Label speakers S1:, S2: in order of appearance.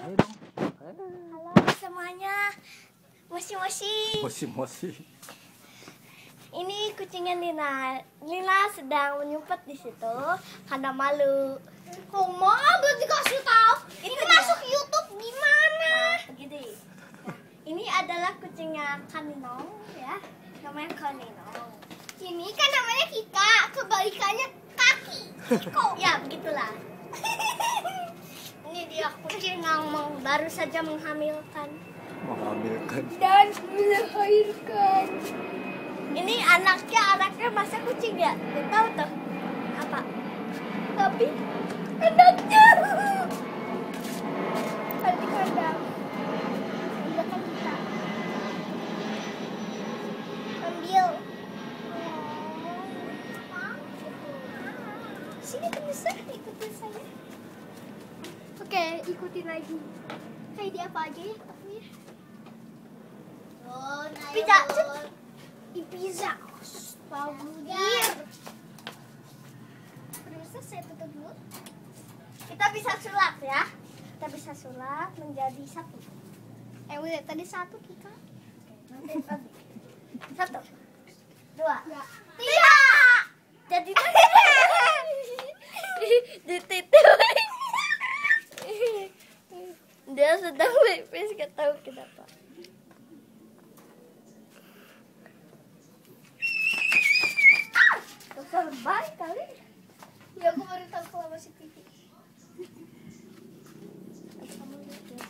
S1: Ayo dong.
S2: Halo semuanya. Moshi. Ini kucingnya Lina. Lina sedang menyumpet di situ karena malu.
S3: Koma belum dikasih tahu. Ini masuk YouTube gimana?
S2: Begini. Nah, ini adalah kucingnya Kaninong ya. Namanya Kaninong.
S3: Ini kan namanya Kika, kebalikannya kaki.
S2: Kiko. Ya, begitulah. Ini dia kucing yang baru saja menghamilkan.
S3: Dan melahirkan.
S2: Ini anaknya masa kucing ya? Gak tahu tuh apa.
S3: Tapi anaknya kan di kandang. Udah kan kita ambil.
S2: Sini bisa ikutin saya.
S3: Oke, ikutin lagi. Kayak di apa aja ya?
S2: Pizza.
S3: Pizza. Bagus. Bisa saya tutup dulu.
S2: Kita bisa sulap ya. Kita bisa sulap menjadi satu.
S3: Udah tadi satu Kika.
S2: Nanti. Satu. Dua.
S3: Tiga.
S2: Jadi dititip. Dia sedang pipis, gak tahu kenapa. Terbaik kali.
S3: Ya aku baru tahu kalau masih TV.
S2: Kamu lihat dia.